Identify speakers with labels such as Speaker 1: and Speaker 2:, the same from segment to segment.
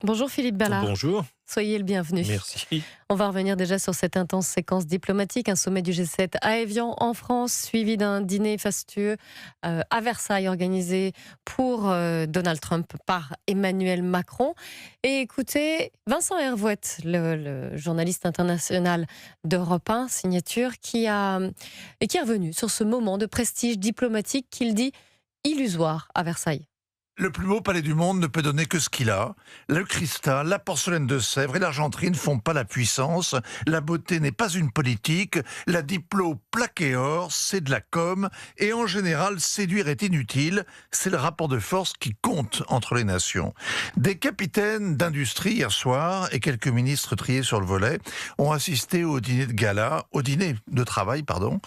Speaker 1: Bonjour Philippe Ballard,
Speaker 2: Bonjour,
Speaker 1: soyez le bienvenu.
Speaker 2: merci.
Speaker 1: On va revenir déjà sur cette intense séquence diplomatique, un sommet du G7 à Évian en France, suivi d'un dîner fastueux à Versailles organisé pour Donald Trump par Emmanuel Macron. Et écoutez, Vincent Hervouet, le journaliste international d'Europe 1, signature, qui est revenu sur ce moment de prestige diplomatique qu'il dit illusoire à Versailles.
Speaker 3: Le plus beau palais du monde ne peut donner que ce qu'il a. Le cristal, la porcelaine de Sèvres et l'argenterie ne font pas la puissance. La beauté n'est pas une politique. La diplo plaqué or, c'est de la com. Et en général, séduire est inutile. C'est le rapport de force qui compte entre les nations. Des capitaines d'industrie hier soir et quelques ministres triés sur le volet ont assisté au dîner de gala, au dîner de travail, pardon.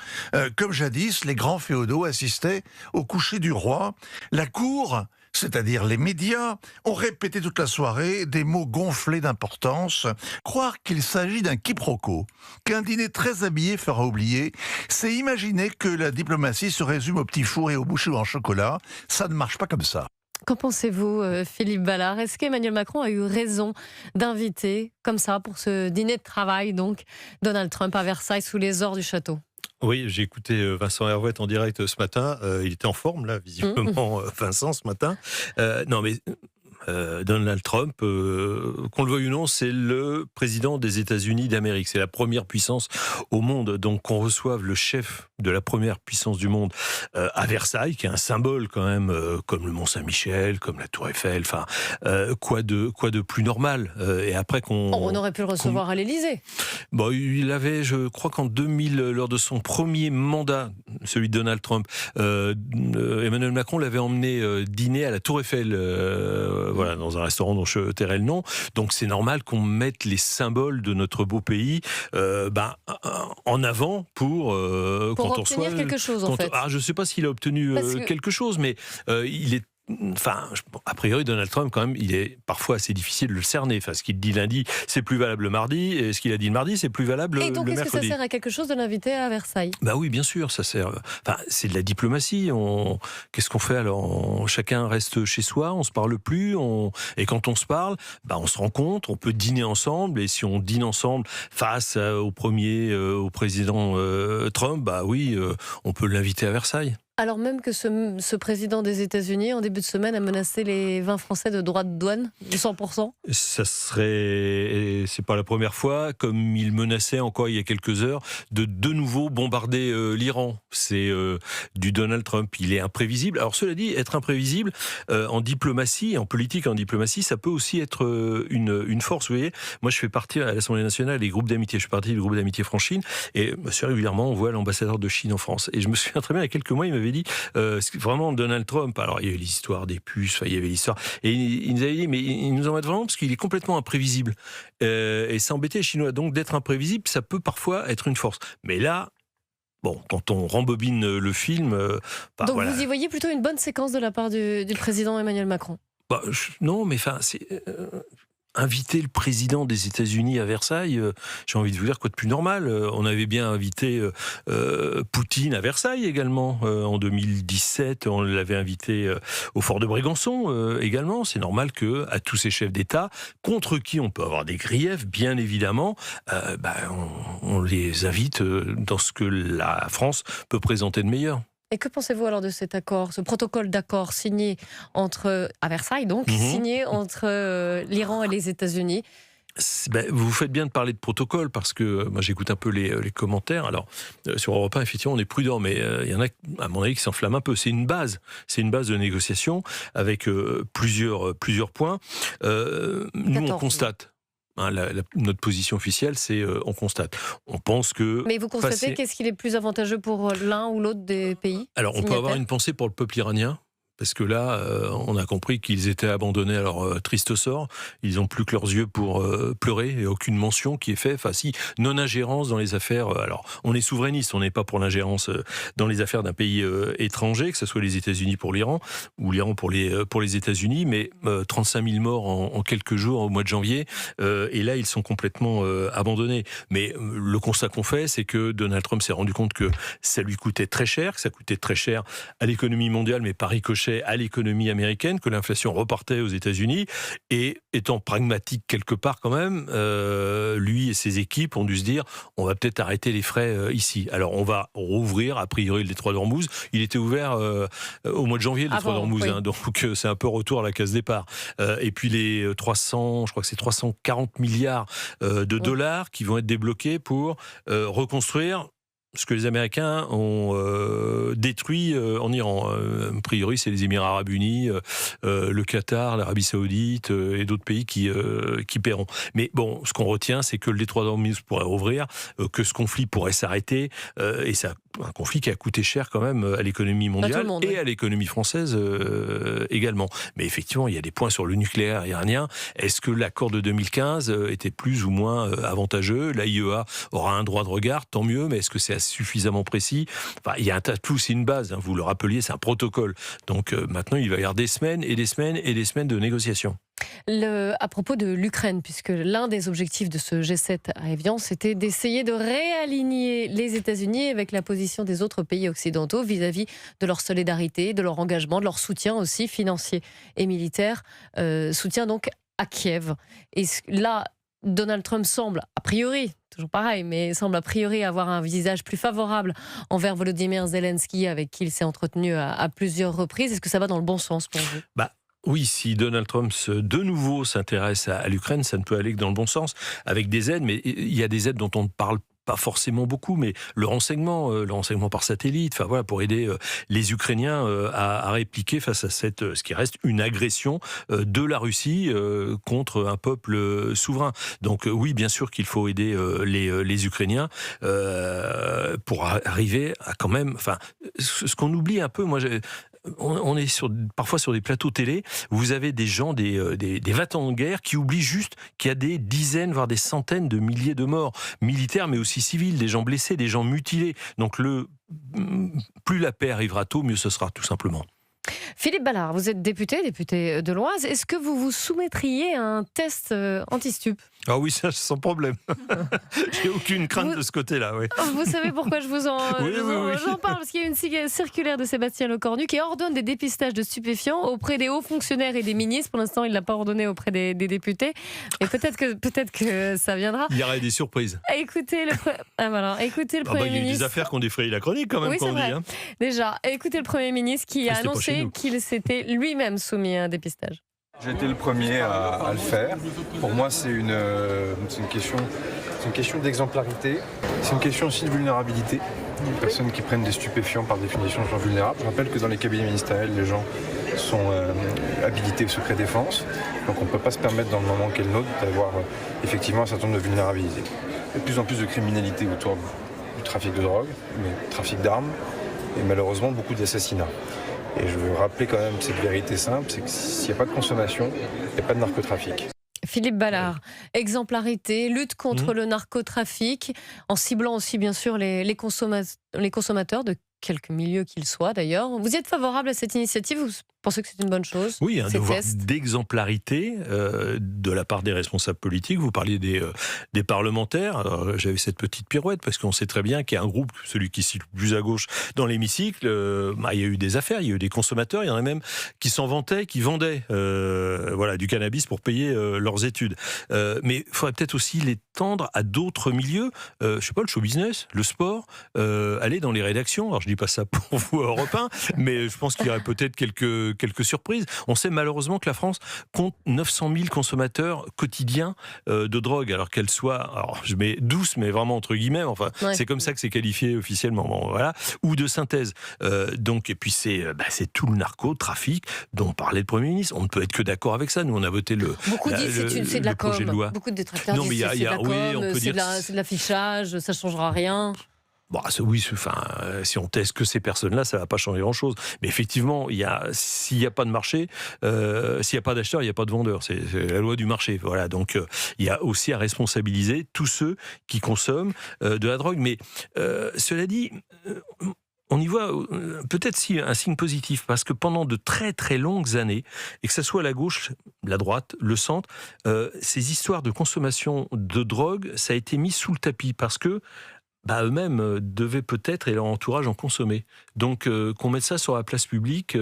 Speaker 3: Comme jadis, les grands féodaux assistaient au coucher du roi. La cour, c'est-à-dire les médias, ont répété toute la soirée des mots gonflés d'importance. Croire qu'il s'agit d'un quiproquo, qu'un dîner très habillé fera oublier, c'est imaginer que la diplomatie se résume au petit four et au bouchon en chocolat. Ça ne marche pas comme ça.
Speaker 1: Qu'en pensez-vous, Philippe Ballard? Est-ce qu'Emmanuel Macron a eu raison d'inviter, comme ça, pour ce dîner de travail, donc, Donald Trump à Versailles sous les ors du château?
Speaker 2: Oui, j'ai écouté Vincent Hervouet en direct ce matin. Il était en forme, là, visiblement, Vincent, ce matin. Non, mais Donald Trump, qu'on le veuille ou non, c'est le président des États-Unis d'Amérique. C'est la première puissance au monde. Donc, qu'on reçoive le chef de la première puissance du monde à Versailles, qui est un symbole quand même, comme le Mont-Saint-Michel, comme la Tour Eiffel. Enfin, quoi de plus normal. Et après
Speaker 1: On aurait pu le recevoir à l'Élysée.
Speaker 2: Bon, il avait, je crois qu'en 2000, lors de son premier mandat, celui de Donald Trump, Emmanuel Macron l'avait emmené dîner à la Tour Eiffel. Voilà, dans un restaurant dont je tairai le nom. Donc c'est normal qu'on mette les symboles de notre beau pays en avant pour quand on
Speaker 1: obtenir quelque chose, en fait.
Speaker 2: Je ne sais pas s'il a obtenu quelque chose, mais il est. Enfin, a priori, Donald Trump, quand même, il est parfois assez difficile de le cerner. Enfin, ce qu'il dit lundi, c'est plus valable le mardi, et ce qu'il a dit le mardi, c'est plus valable le mercredi.
Speaker 1: Et donc, est-ce que ça sert à quelque chose de l'inviter à Versailles?
Speaker 2: Bah oui, bien sûr, ça sert. Enfin, c'est de la diplomatie. Qu'est-ce qu'on fait alors? Chacun reste chez soi, on se parle plus, et quand on se parle, on se rencontre, on peut dîner ensemble, et si on dîne ensemble face au président Trump, on peut l'inviter à Versailles.
Speaker 1: Alors même que ce président des États-Unis, en début de semaine, a menacé les vins français de droits de douane de 100%.
Speaker 2: C'est pas la première fois, comme il menaçait encore il y a quelques heures, de nouveau bombarder l'Iran. C'est du Donald Trump. Il est imprévisible. Alors cela dit, être imprévisible en diplomatie, en politique, en diplomatie, ça peut aussi être une force. Vous voyez, moi je fais partie à l'Assemblée nationale des groupes d'amitié. Je fais partie du groupe d'amitié France-Chine, et assez régulièrement on voit l'ambassadeur de Chine en France. Et je me souviens très bien, il y a quelques mois, il m'avait dit vraiment Donald Trump. Alors il y avait l'histoire des puces, il y avait l'histoire, et il nous avait dit, mais il nous embête vraiment parce qu'il est complètement imprévisible, et ça embêtait les Chinois. Donc d'être imprévisible, ça peut parfois être une force. Mais là, bon, quand on rembobine le film,
Speaker 1: Donc
Speaker 2: voilà.
Speaker 1: vous y voyez plutôt une bonne séquence de la part du président Emmanuel Macron?
Speaker 2: Non, mais enfin, c'est inviter le président des États-Unis à Versailles, j'ai envie de vous dire, quoi de plus normal. On avait bien invité Poutine à Versailles également, en 2017, on l'avait invité au fort de Brégançon également. C'est normal que à tous ces chefs d'État, contre qui on peut avoir des griefs, bien évidemment, on les invite dans ce que la France peut présenter de meilleur.
Speaker 1: Et que pensez-vous alors de cet accord, ce protocole d'accord signé à Versailles, donc, signé entre l'Iran et les États-Unis?
Speaker 2: Vous faites bien de parler de protocole, parce que moi j'écoute un peu les commentaires. Alors sur Europe 1, effectivement, on est prudent, mais il y en a, à mon avis, qui s'enflamment un peu. C'est une base de négociation avec plusieurs points. Nous, on constate. Notre position officielle, c'est on constate. On pense que.
Speaker 1: Mais vous constatez qu'est-ce qu'il est plus avantageux pour l'un ou l'autre des pays?
Speaker 2: Alors, on peut avoir une pensée pour le peuple iranien. Parce que là, on a compris qu'ils étaient abandonnés à leur triste sort. Ils n'ont plus que leurs yeux pour pleurer, et aucune mention qui est faite. Enfin, si, non-ingérence dans les affaires. Alors, on est souverainiste, on n'est pas pour l'ingérence dans les affaires d'un pays étranger, que ce soit les États-Unis pour l'Iran, ou l'Iran pour les États-Unis. Mais 35 000 morts en quelques jours, au mois de janvier. Et là, ils sont complètement abandonnés. Mais le constat qu'on fait, c'est que Donald Trump s'est rendu compte que ça lui coûtait très cher, que ça coûtait très cher à l'économie mondiale, mais par ricochet marchait à l'économie américaine, que l'inflation repartait aux États-Unis, et étant pragmatique quelque part quand même, lui et ses équipes ont dû se dire on va peut-être arrêter les frais ici. Alors on va rouvrir a priori le détroit d'Ormuz. Il était ouvert au mois de janvier, le détroit d'Ormuz,
Speaker 1: oui.
Speaker 2: donc c'est un peu retour à la case départ. Et puis les 300, je crois que c'est 340 milliards de dollars qui vont être débloqués pour reconstruire ce que les Américains ont détruit en Iran. A priori, c'est les Émirats Arabes Unis, le Qatar, l'Arabie Saoudite et d'autres pays qui paieront. Mais bon, ce qu'on retient, c'est que le détroit d'Ormuz pourrait rouvrir, que ce conflit pourrait s'arrêter, et c'est un conflit qui a coûté cher quand même à l'économie mondiale et à l'économie française également. Mais effectivement, il y a des points sur le nucléaire iranien. Est-ce que l'accord de 2015 était plus ou moins avantageux ? L'AIEA aura un droit de regard, tant mieux, mais est-ce que c'est suffisamment précis ? Enfin, il y a un tas de tout, c'est une base, hein, vous le rappeliez, c'est un protocole. Donc maintenant, il va y avoir des semaines et des semaines et des semaines de négociations.
Speaker 1: À propos de l'Ukraine, puisque l'un des objectifs de ce G7 à Évian, c'était d'essayer de réaligner les États-Unis avec la position des autres pays occidentaux vis-à-vis de leur solidarité, de leur engagement, de leur soutien aussi financier et militaire, soutien donc à Kiev. Et là, Donald Trump semble, a priori, toujours pareil, mais semble a priori avoir un visage plus favorable envers Volodymyr Zelensky, avec qui il s'est entretenu à plusieurs reprises. Est-ce que ça va dans le bon sens pour vous ?
Speaker 2: Oui, si Donald Trump de nouveau s'intéresse à l'Ukraine, ça ne peut aller que dans le bon sens, avec des aides, mais il y a des aides dont on ne parle pas forcément beaucoup, mais le renseignement par satellite, enfin voilà, pour aider les Ukrainiens à répliquer face à ce qui reste une agression de la Russie contre un peuple souverain. Donc oui, bien sûr qu'il faut aider les Ukrainiens pour arriver à quand même, enfin, ce qu'on oublie un peu, moi on est parfois sur des plateaux télé, vous avez des gens, des va-t-en de guerre qui oublient juste qu'il y a des dizaines, voire des centaines de milliers de morts, militaires mais aussi civils, des gens blessés, des gens mutilés. Donc plus la paix arrivera tôt, mieux ce sera tout simplement.
Speaker 1: Philippe Ballard, vous êtes député de l'Oise. Est-ce que vous vous soumettriez à un test anti-stup ?
Speaker 2: Ah oui, ça, sans problème. J'ai aucune crainte de ce côté-là. Oui.
Speaker 1: Vous savez pourquoi je vous en parle ? Parce qu'il y a une circulaire de Sébastien Lecornu qui ordonne des dépistages de stupéfiants auprès des hauts fonctionnaires et des ministres. Pour l'instant, il ne l'a pas ordonné auprès des députés. Et peut-être que ça viendra.
Speaker 2: Il y aura des surprises.
Speaker 1: Écoutez le Premier
Speaker 2: il y a eu
Speaker 1: ministre.
Speaker 2: des affaires qui ont défrayé la chronique quand même,
Speaker 1: Oui,
Speaker 2: qu'on dit.
Speaker 1: Hein. Déjà, écoutez le Premier ministre qui a annoncé qu'il s'était lui-même soumis à un dépistage.
Speaker 4: J'ai été le premier à le faire. Pour moi, c'est une question d'exemplarité. C'est une question aussi de vulnérabilité. Les personnes qui prennent des stupéfiants, par définition, sont vulnérables. Je rappelle que dans les cabinets ministériels, les gens sont habilités au secret défense. Donc on ne peut pas se permettre, dans le moment qu'est le nôtre, d'avoir effectivement un certain nombre de vulnérabilités. Il y a de plus en plus de criminalité autour du trafic de drogue, du trafic d'armes, et malheureusement beaucoup d'assassinats. Et je veux rappeler quand même cette vérité simple, c'est que s'il n'y a pas de consommation, il n'y a pas de narcotrafic.
Speaker 1: Philippe Ballard, exemplarité, lutte contre le narcotrafic, en ciblant aussi bien sûr les consommateurs de quelque milieu qu'ils soient d'ailleurs. Vous y êtes favorable à cette initiative ? Vous pensez que c'est une bonne chose ?
Speaker 2: Oui, un devoir d'exemplarité de la part des responsables politiques. Vous parliez des parlementaires. Alors, j'avais cette petite pirouette parce qu'on sait très bien qu'il y a un groupe, celui qui cite plus à gauche dans l'hémicycle, il y a eu des affaires, il y a eu des consommateurs, il y en a même qui s'en vantaient, qui vendaient du cannabis pour payer leurs études. Mais il faudrait peut-être aussi l'étendre à d'autres milieux, je sais pas, le show business, le sport, aller dans les rédactions. Alors je dis pas ça pour vous à Europe 1, mais je pense qu'il y aurait peut-être quelques surprises. On sait malheureusement que la France compte 900 000 consommateurs quotidiens de drogue, alors qu'elle soit, alors je mets douce, mais vraiment entre guillemets, enfin c'est comme ça que c'est qualifié officiellement, bon, voilà, ou de synthèse. Donc et puis c'est tout le narcotrafic dont parlait le Premier ministre. On ne peut être que d'accord avec ça. Nous on a voté
Speaker 1: beaucoup disent c'est de la com.
Speaker 2: De loi.
Speaker 1: Beaucoup de détracteurs disent c'est de la com, c'est de l'affichage, ça changera rien.
Speaker 2: Si on teste que ces personnes-là, ça ne va pas changer grand-chose. Mais effectivement, s'il n'y a pas de marché, s'il n'y a pas d'acheteur, il n'y a pas de vendeur. C'est la loi du marché. Voilà. Donc, il y a aussi à responsabiliser tous ceux qui consomment de la drogue. Mais cela dit, on y voit peut-être si un signe positif, parce que pendant de très très longues années, et que ce soit la gauche, la droite, le centre, ces histoires de consommation de drogue, ça a été mis sous le tapis, parce que eux-mêmes devaient peut-être, et leur entourage, en consommer. Donc qu'on mette ça sur la place publique,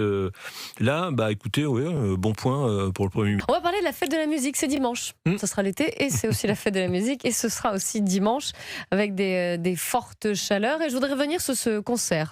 Speaker 2: là, écoutez, bon point pour le Premier ministre.
Speaker 1: On va parler de la fête de la musique, c'est dimanche. Ce sera l'été et c'est aussi la fête de la musique et ce sera aussi dimanche avec des fortes chaleurs. Et je voudrais revenir sur ce concert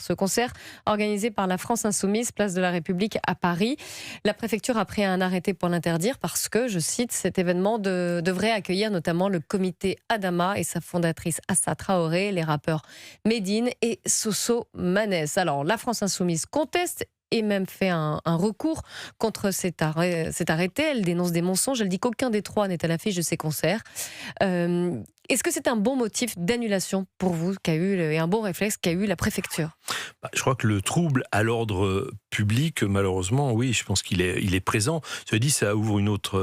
Speaker 1: organisé par la France Insoumise, place de la République à Paris. La préfecture a pris un arrêté pour l'interdire parce que, je cite, cet événement devrait accueillir notamment le comité Adama et sa fondatrice Assa Traoré, les rappeurs Medine et Soso Manès. Alors, la France Insoumise conteste et même fait un recours contre cet arrêté. Elle dénonce des mensonges. Elle dit qu'aucun des trois n'est à l'affiche de ces concerts. Est-ce que c'est un bon motif d'annulation pour vous et un bon réflexe qu'a eu la préfecture ?
Speaker 2: Je crois que le trouble à l'ordre public, malheureusement, oui, je pense qu'il est présent. Cela dit, ça ouvre une autre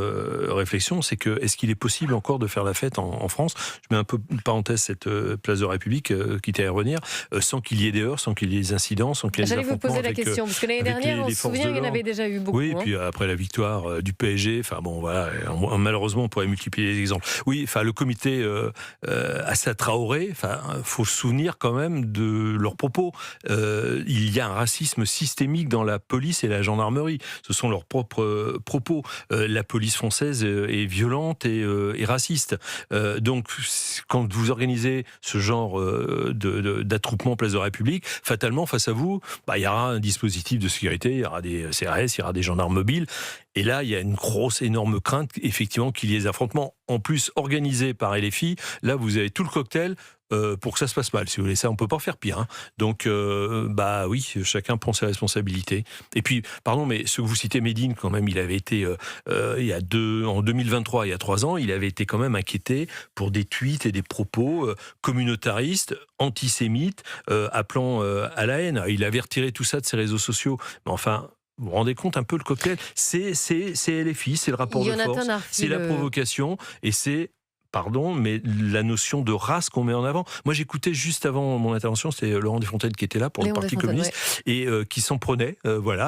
Speaker 2: réflexion, c'est que est-ce qu'il est possible encore de faire la fête en France ? Je mets un peu une parenthèse cette place de la République, quitte à y revenir, sans qu'il y ait des heurts, sans qu'il y ait des incidents, sans qu'il y ait des affrontements.
Speaker 1: J'allais vous poser la question, parce que l'année dernière, on se souvient qu'il y en avait déjà eu beaucoup.
Speaker 2: Oui, et puis après la victoire du PSG, malheureusement, on pourrait multiplier les exemples. Oui, le comité Assa Traoré, faut se souvenir quand même de leurs propos. Il y a un racisme systémique dans la police et la gendarmerie. Ce sont leurs propres propos. La police française est violente et raciste. Donc, quand vous organisez ce genre d'attroupement place de la République, fatalement, face à vous, il y aura un dispositif de sécurité, il y aura des CRS, il y aura des gendarmes mobiles. Et là, il y a une énorme crainte, effectivement, qu'il y ait des affrontements, en plus organisés par LFI. Là, vous avez tout le cocktail pour que ça se passe mal. Si vous voulez, ça, on peut pas faire pire. Donc, oui, chacun prend ses responsabilités. Et puis, pardon, mais ce que vous citez, Medine, quand même, il avait été, en 2023, il y a 3 ans, il avait été quand même inquiété pour des tweets et des propos communautaristes, antisémites, appelant à la haine. Il avait retiré tout ça de ses réseaux sociaux. Mais enfin... Vous vous rendez compte un peu le cocktail ? C'est LFI, c'est le rapport de force, c'est la provocation et c'est... Pardon, mais la notion de race qu'on met en avant. Moi, j'écoutais juste avant mon intervention, c'était Laurent Desfontaines qui était là pour le Parti communiste et qui s'en prenait,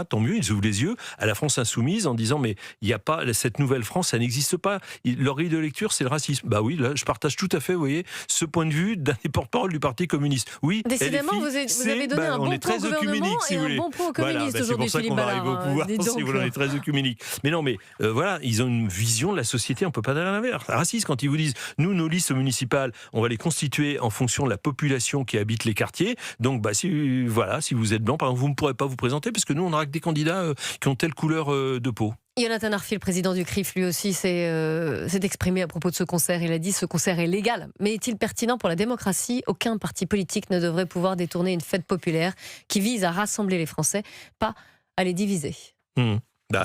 Speaker 2: tant mieux, ils ouvrent les yeux à la France Insoumise en disant mais il n'y a pas, cette nouvelle France, ça n'existe pas. Leur grille de lecture, c'est le racisme. Oui, là, je partage tout à fait, vous voyez, ce point de vue d'un des porte-parole du Parti communiste. Oui,
Speaker 1: décidément,
Speaker 2: LFI,
Speaker 1: vous avez donné un bon point au gouvernement et un bon point au communiste aujourd'hui,
Speaker 2: Philippe Ballard. C'est pour ça qu'on va arriver au pouvoir, si vous voulez, on est très œcuménique. Mais non, mais ils ont une vision de la société, on ne peut pas dire l'inverse. Raciste, quand ils vous disent nous, nos listes municipales, on va les constituer en fonction de la population qui habite les quartiers. Donc, si vous êtes blanc, par exemple, vous ne pourrez pas vous présenter parce que nous, on aura que des candidats qui ont telle couleur de peau.
Speaker 1: Jonathan Arfi, le président du CRIF, lui aussi s'est exprimé à propos de ce concert. Il a dit ce concert est légal. Mais est-il pertinent pour la démocratie ? Aucun parti politique ne devrait pouvoir détourner une fête populaire qui vise à rassembler les Français, pas à les diviser.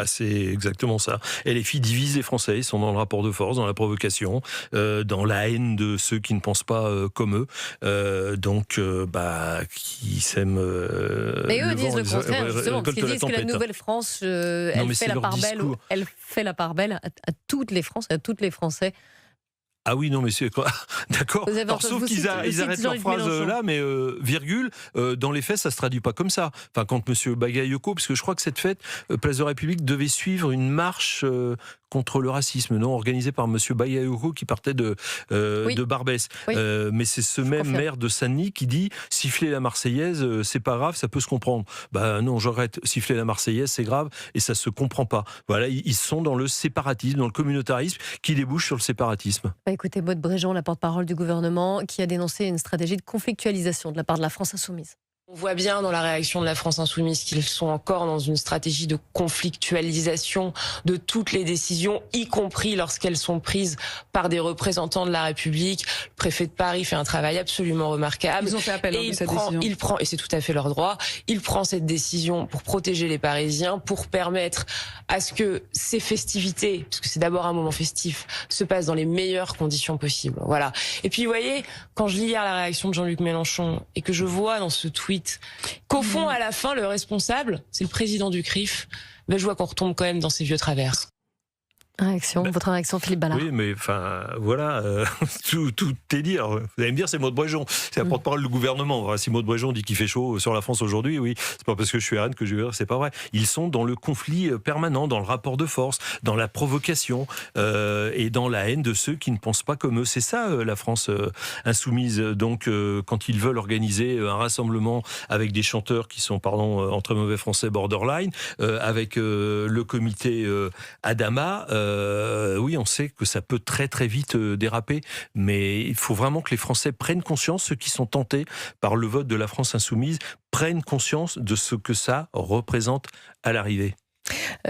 Speaker 2: C'est exactement ça. Et les filles divisent les Français, ils sont dans le rapport de force, dans la provocation, dans la haine de ceux qui ne pensent pas comme eux, qui s'aiment.
Speaker 1: Mais eux disent le contraire, justement, parce qu'ils disent que la nouvelle France, elle fait la part belle à toutes les Français, à toutes les Français.
Speaker 2: Ah oui, non, mais c'est quoi ? D'accord. Sauf qu'ils arrêtent leur phrase là, mais virgule, dans les faits, ça se traduit pas comme ça. Enfin, quand M. Bagayoko, parce que je crois que cette fête, Place de la République, devait suivre une marche contre le racisme, organisée par M. Bagayoko qui partait de Barbès. Oui. Mais c'est ce même maire de Saint-Denis qui dit siffler la Marseillaise, c'est pas grave, ça peut se comprendre. Non, j'arrête. Siffler la Marseillaise, c'est grave et ça se comprend pas. Voilà, ils sont dans le séparatisme, dans le communautarisme qui débouche sur le séparatisme.
Speaker 1: Écoutez, Maud Bréjon, la porte-parole du gouvernement, qui a dénoncé une stratégie de conflictualisation de la part de la France Insoumise.
Speaker 5: On voit bien dans la réaction de la France Insoumise qu'ils sont encore dans une stratégie de conflictualisation de toutes les décisions, y compris lorsqu'elles sont prises par des représentants de la République. Le préfet de Paris fait un travail absolument remarquable.
Speaker 6: Ils ont fait appel de cette décision.
Speaker 5: Il prend, et c'est tout à fait leur droit, il prend cette décision pour protéger les Parisiens, pour permettre à ce que ces festivités, parce que c'est d'abord un moment festif, se passent dans les meilleures conditions possibles. Voilà. Et puis, vous voyez, quand je lis hier la réaction de Jean-Luc Mélenchon et que je vois dans ce tweet qu'au fond, à la fin, le responsable, c'est le président du CRIF, je vois qu'on retombe quand même dans ces vieux travers.
Speaker 1: Votre réaction, Philippe Ballard.
Speaker 2: Oui, mais enfin, voilà, tout est dit. Alors, vous allez me dire, c'est Maud Brejon, c'est la porte-parole du gouvernement. Enfin, si Maud Brejon dit qu'il fait chaud sur la France aujourd'hui, oui, c'est pas parce que je suis RN que je vais dire c'est pas vrai. Ils sont dans le conflit permanent, dans le rapport de force, dans la provocation et dans la haine de ceux qui ne pensent pas comme eux. C'est ça, la France insoumise. Donc, quand ils veulent organiser un rassemblement avec des chanteurs qui sont, pardon, en très mauvais français, borderline, avec le comité Adama, oui, on sait que ça peut très très vite déraper, mais il faut vraiment que les Français prennent conscience, ceux qui sont tentés par le vote de la France insoumise, prennent conscience de ce que ça représente à l'arrivée.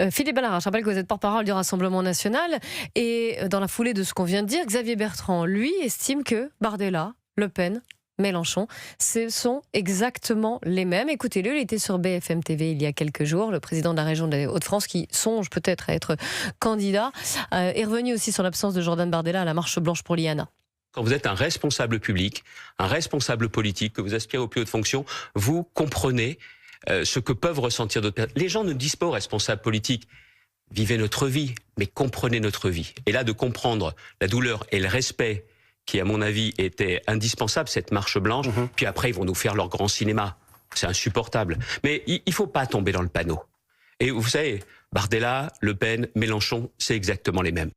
Speaker 1: Philippe Ballard, je rappelle que vous êtes porte-parole du Rassemblement national, et dans la foulée de ce qu'on vient de dire, Xavier Bertrand, lui, estime que Bardella, Le Pen, Mélenchon, ce sont exactement les mêmes. Écoutez-le, il était sur BFM TV il y a quelques jours. Le président de la région des Hauts-de-France, qui songe peut-être à être candidat, est revenu aussi sur l'absence de Jordan Bardella à la marche blanche pour l'IANA.
Speaker 6: Quand vous êtes un responsable public, un responsable politique, que vous aspirez aux plus hautes fonctions, vous comprenez ce que peuvent ressentir d'autres personnes. Les gens ne disent pas aux responsables politiques « vivez notre vie », mais comprenez notre vie. Et là, de comprendre la douleur et le respect qui, à mon avis, était indispensable, cette marche blanche, puis après, ils vont nous faire leur grand cinéma. C'est insupportable. Mais il ne faut pas tomber dans le panneau. Et vous savez, Bardella, Le Pen, Mélenchon, c'est exactement les mêmes.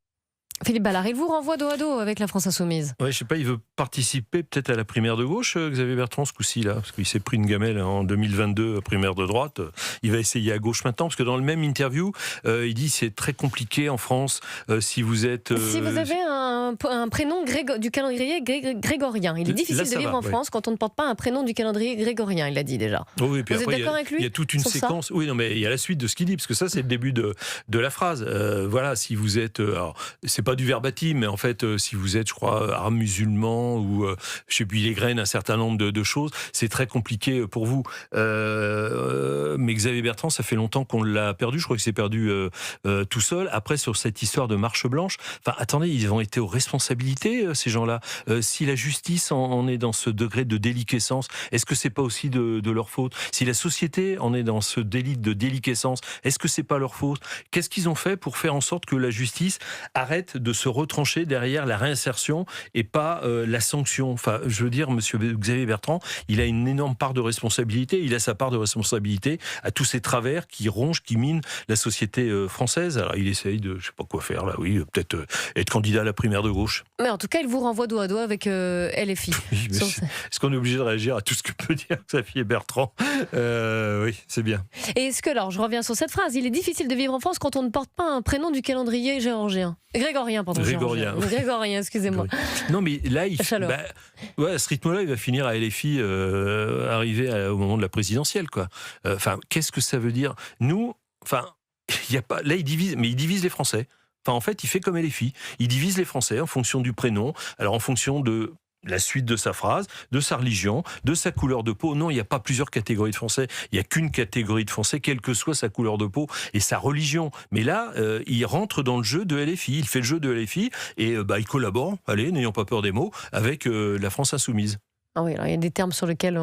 Speaker 1: Philippe Ballard, il vous renvoie dos à dos avec la France insoumise.
Speaker 2: Ouais, je sais pas, il veut participer peut-être à la primaire de gauche, Xavier Bertrand, ce coup-ci, là, parce qu'il s'est pris une gamelle en 2022, primaire de droite. Il va essayer à gauche maintenant, parce que dans le même interview, il dit c'est très compliqué en France si vous êtes...
Speaker 1: Si vous avez un prénom du calendrier grégorien, il est difficile de vivre en France quand on ne porte pas un prénom du calendrier grégorien, il l'a dit déjà.
Speaker 2: Oh oui, puis
Speaker 1: vous
Speaker 2: après,
Speaker 1: êtes d'accord avec lui?
Speaker 2: Il y a toute une séquence. Oui, non, mais il y a la suite de ce qu'il dit, parce que ça, c'est le début de la phrase. Voilà, si vous êtes... alors, c'est pas du verbatim, mais en fait, si vous êtes, je crois, arabe musulman ou, je sais plus, les graines, un certain nombre de choses, c'est très compliqué pour vous. Mais Xavier Bertrand, ça fait longtemps qu'on l'a perdu. Je crois qu'il s'est perdu tout seul. Après, sur cette histoire de marche blanche, enfin, attendez, ils ont été aux responsabilités, ces gens-là. Si la justice en est dans ce degré de déliquescence, est-ce que c'est pas aussi de leur faute? Si la société en est dans ce délit de déliquescence, est-ce que c'est pas leur faute? Qu'est-ce qu'ils ont fait pour faire en sorte que la justice arrête de se retrancher derrière la réinsertion et pas la sanction? Enfin, je veux dire, monsieur Xavier Bertrand, il a une énorme part de responsabilité. Il a sa part de responsabilité à tous ces travers qui rongent, qui minent la société française. Alors, il essaye de, je sais pas quoi faire là, oui, peut-être être candidat à la primaire de gauche.
Speaker 1: Mais en tout cas, il vous renvoie dos à dos avec LFI.
Speaker 2: Oui, est-ce qu'on est obligé de réagir à tout ce que peut dire Xavier Bertrand? Oui, c'est bien.
Speaker 1: Et est-ce que, alors, je reviens sur cette phrase, il est difficile de vivre en France quand on ne porte pas un prénom du calendrier grégorien, pardon. Grégorien, excusez-moi.
Speaker 2: Non, mais là, ouais, à ce rythme-là, il va finir à LFI arriver au moment de la présidentielle, quoi. Enfin, qu'est-ce que ça veut dire? Nous, enfin, il y a pas. Là, il divise les Français. Enfin, en fait, il fait comme LFI. Il divise les Français en fonction du prénom. Alors, en fonction de la suite de sa phrase, de sa religion, de sa couleur de peau. Non, il n'y a pas plusieurs catégories de Français. Il n'y a qu'une catégorie de Français, quelle que soit sa couleur de peau et sa religion. Mais là, il rentre dans le jeu de LFI. Il fait le jeu de LFI et il collabore, allez, n'ayons pas peur des mots, avec la France insoumise.
Speaker 1: Ah oui, alors il y a des termes sur lesquels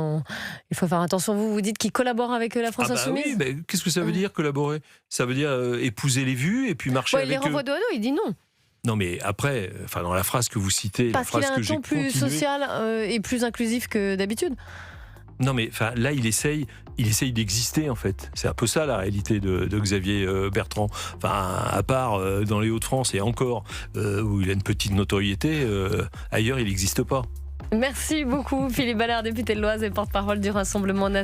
Speaker 1: il faut faire attention. Vous dites qu'il collabore avec la France insoumise?
Speaker 2: Oui, mais qu'est-ce que ça veut dire, collaborer? Ça veut dire épouser les vues et puis marcher avec eux.
Speaker 1: Il les renvoie dos à dos, il dit non.
Speaker 2: Non, mais après, enfin, dans la phrase que vous citez,
Speaker 1: parce qu'il a un ton plus social et plus inclusif que d'habitude.
Speaker 2: Non, mais enfin, là, il essaye d'exister, en fait. C'est un peu ça, la réalité de Xavier Bertrand. Enfin, à part dans les Hauts-de-France et encore, où il a une petite notoriété, ailleurs, il n'existe pas.
Speaker 1: Merci beaucoup, Philippe Ballard, député de l'Oise et porte-parole du Rassemblement national.